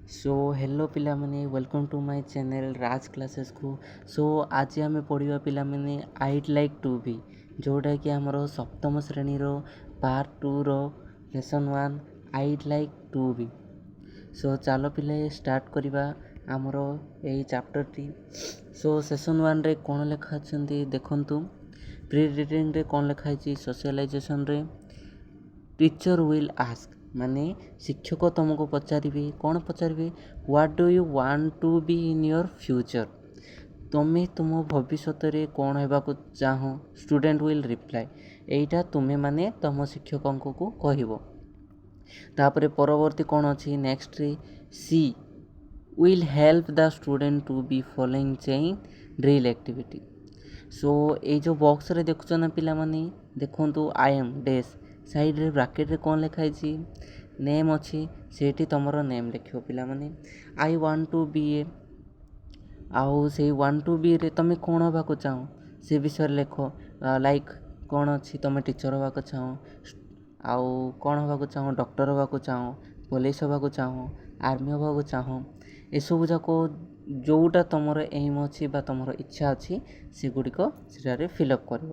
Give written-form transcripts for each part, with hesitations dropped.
सो hello पिला माने welcome to my channel Raj classes को। सो आज आम पढ़ा पिला माने आईड लाइक टू बी जोटा कि आमर सप्तम श्रेणी पार्ट 2 रो lesson 1 I'd like to be. So चलो पिले स्टार्ट करवा आमर यही चैप्टर टी। सो सेशन 1 रे कौन लिखा देखंतु प्री रिडिंग रे कौन लिखाई सोशलाइजेशन रे टीचर विल आस्क माने शिक्षक तुमको पचारे कौन पचारे what do you want to be in your future तुम्हें तुम भविष्य रे कौन होगा चाह स्टूडेंट विल रिप्लाई एटा तुम्हें माने तुम शिक्षक को कहब। तापर परवर्ती कौन अच्छी next see will help the student to be following chain drill activity. So ये जो बॉक्स रे देखुच ना पिला माने देखंतु आई एम डेस साइड रे ब्रैकेट रे कौन लिखाई नेम अच्छी सेठी तुमर नेम लिखो पिला माने आई वांट टू बी ए आउ से 1 to बी रे तुम कौन होगा चाहो से विषय लिख लाइक कौन अच्छी तुम टीचर होगा चाहो आउ कौन होगा चाहो डॉक्टर होगा चाहो पुलिस होगा चाहो आर्मी होगा चाहो एसबू जाक जोटा तुमर एम अच्छी तुमर इच्छा अच्छी से गुड़िक से फिलअप कर।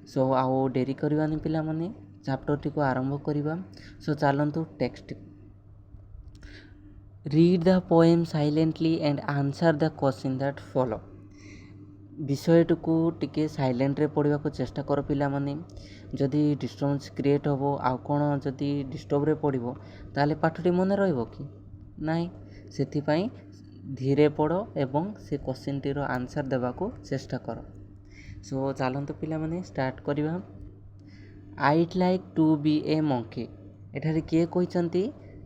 सो आउ डेरी करवानी पिला माने चैप्टर टी को आरंभ करवा। सो चलतु text read the poem silently and answer the question that follow. विषयटी को टिके साइलेंट रे पढ़ा को चेष्टा कर पिला माने जदि डिस्टर्बेंस क्रिएट होबो आ कोन जदि डिस्टर्ब रे पढ़िबो ताले पाठटी मन रहइबो कि नाही सेति पई धीरे पढ़ो एवं से क्वेश्चन टी रो आंसर देबा को चेष्टा करो। सो चलंतु पिला माने स्टार्ट करबा। I'd like to be a monkey एठारे किए कहिसंती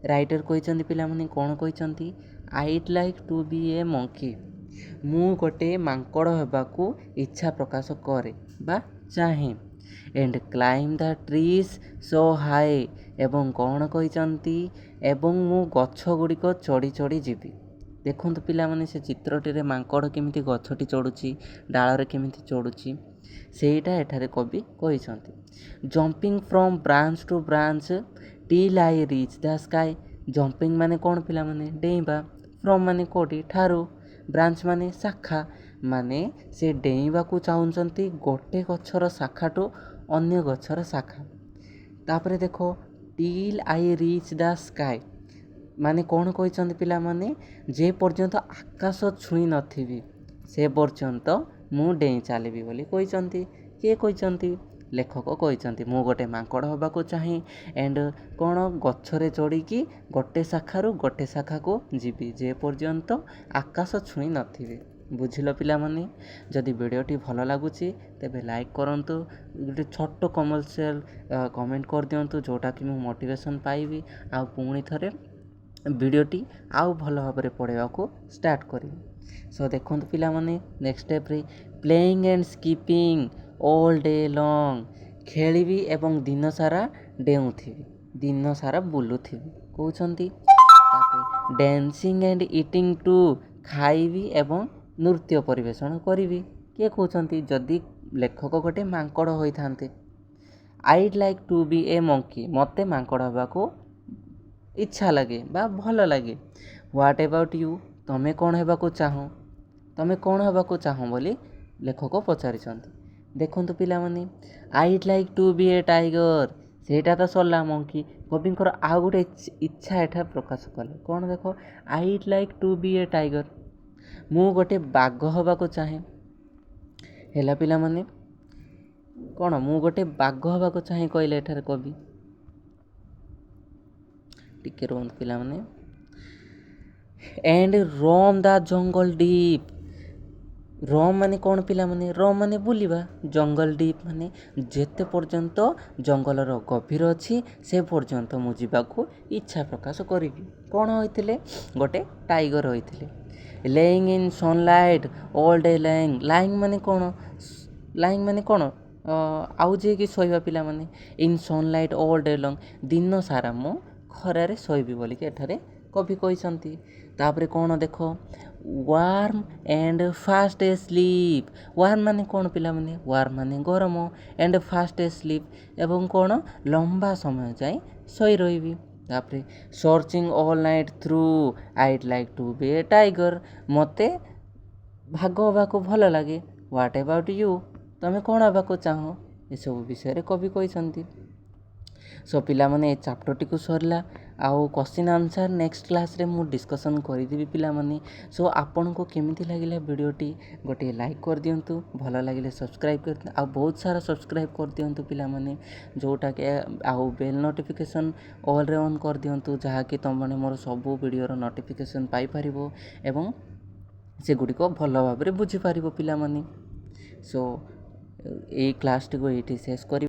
राइटर कहिसंती पिला माने कोन कहिसंती I'd like to be a monkey मु गोटे मांकड़ हेबाकू इच्छा प्रकाश करे बा चाहे and climb the trees so high एवं कौन कहिसंती एवं मु गछ गुड़िक चढ़ी चढ़ी जीवी। देखंतु पिला माने से चित्रटी रे मांकड़ केमिति गछटी चढ़ुची डाल रे केमिति चढ़ुची सेटा एठारे कवि कहिसंती। Jumping from branch to branch till I reach the sky jumping माने कौन पिला माने डेइबा फ्रॉम माने कोटी ठारू ब्रांच माने शाखा माने से डेइबा को चाहूँचंती गोटे गछर शाखा टू अन्य गछर शाखा। तापरे देखो till I reach the sky माने कौन कहिसंती पिला माने जे पर्यंत आकाश छुई नथिबी से पर्यंत मु डेई चलिबी बोली कहिसंती। किए कहिसंती लेखक कहिसंती मु गोटे मांकड़ होबा को चाहे एंड कौन गछरे चढ़ी गोटे शाखारू गोटे शाखा को जीवी जे पर्यंत आकाश छुई नथिबे। बुझिल पिला माने जदि वीडियोटी भल लगुची तेबे लाइक करंतु गोटे छोट कमर्शियल कमेंट कर दियंतु जोटा कि मु मोटिवेशन पाइबी आ पुणी थरे वीडियोटी आउ भल भाव पढ़ावा को स्टार्ट करी। सो देखंतु पिला माने नेक्स्ट स्टेप रे playing and skipping all day long खेलिबी एवं दिन सारा डेउथिबी दिन सारा बुलुथिबी कहउछंती। तापर डांसिंग एंड ईटिंग टू खाइबी एवं नृत्य परिवेषण करिबी किए कहउछंती जदि लेखक गोटे मांकड़ होइथांते I'd like to be a monkey मते मांकड़ होबा को इच्छा लगे बा भल लगे। व्हाट अबाउट यू तमे कौन होबा को चाहो तमे कौन होबा को चाहो बोली लेखक पचारिछंती। देखंतु पिला माने I'd like to be a tiger सेटा तो सरला मंकी कविंकर आ गोटे इच्छा एठा प्रकाश कले कौन देखो I'd like to be a tiger मु गोटे बाघ होबा को चाहे हेला पिला माने कौन मु गोटे बाघ होबा को चाहे कहले एठारे कवि टिके रोंत पिला माने and roam the jungle deep roam माने कौन पिला माने रोम माने बुलिबा जंगल डीप माने जेते पर्यंत जंगलर गभीर अच्छी से पर्यंत मु जीवाकू इच्छा प्रकाश करिबी। कौन होइथिले गोटे टाइगर होइथिले। Lying in sunlight all day lying lying माने कौन लाइंग माने कौन आउ जे कि सोइबा पिला माने इन सनलाइट ऑल डे लॉन्ग दिन सारा मु खरारे सोइबी बोली के एठारे कवि कहिसंती। तापरे कौन देखो warm and fast sleep warm माने कौन पिला माने वार्म माने गरम एंड फास्ट स्लीप एवं कौन लंबा समय जाए सोई रही। ତାପରେ searching all night through I'd like to be a tiger, ମୋତେ ଭାଗ ହେବାକୁ ଭଲ ଲାଗେ। ହ୍ୱାଟ୍ ଏବାଉଟ୍ ୟୁ, ତୁମେ କ'ଣ ହେବାକୁ ଚାହଁ? ଏସବୁ ବିଷୟରେ କବି କହିଛନ୍ତି। ସୋ ପିଲାମାନେ ଏ ଚାପ୍ଟରଟିକୁ ସରିଲା, ଆଉ କ୍ୱେଶ୍ଚିନ୍ ଆନ୍ସର୍ ନେକ୍ସଟ କ୍ଲାସ୍ରେ ମୁଁ ଡିସ୍କସନ୍ କରିଦେବି ପିଲାମାନେ। ସୋ ଆପଣଙ୍କୁ କେମିତି ଲାଗିଲା ଭିଡ଼ିଓଟି ଗୋଟିଏ ଲାଇକ୍ କରିଦିଅନ୍ତୁ, ଭଲ ଲାଗିଲେ ସବସ୍କ୍ରାଇବ୍ କରିଦିଅନ୍ତୁ, ଆଉ ବହୁତ ସାରା ସବସ୍କ୍ରାଇବ୍ କରିଦିଅନ୍ତୁ ପିଲାମାନେ, ଯେଉଁଟାକି ଆଉ ବେଲ୍ ନୋଟିଫିକେସନ୍ ଅଲ୍ରେ ଅନ୍ କରିଦିଅନ୍ତୁ, ଯାହାକି ତୁମମାନେ ମୋର ସବୁ ଭିଡ଼ିଓର ନୋଟିଫିକେସନ୍ ପାଇପାରିବ ଏବଂ ସେଗୁଡ଼ିକ ଭଲ ଭାବରେ ବୁଝିପାରିବ ପିଲାମାନେ। ସୋ ଏଇ କ୍ଲାସ୍ଟିକୁ ଏଇଠି ଶେଷ କରି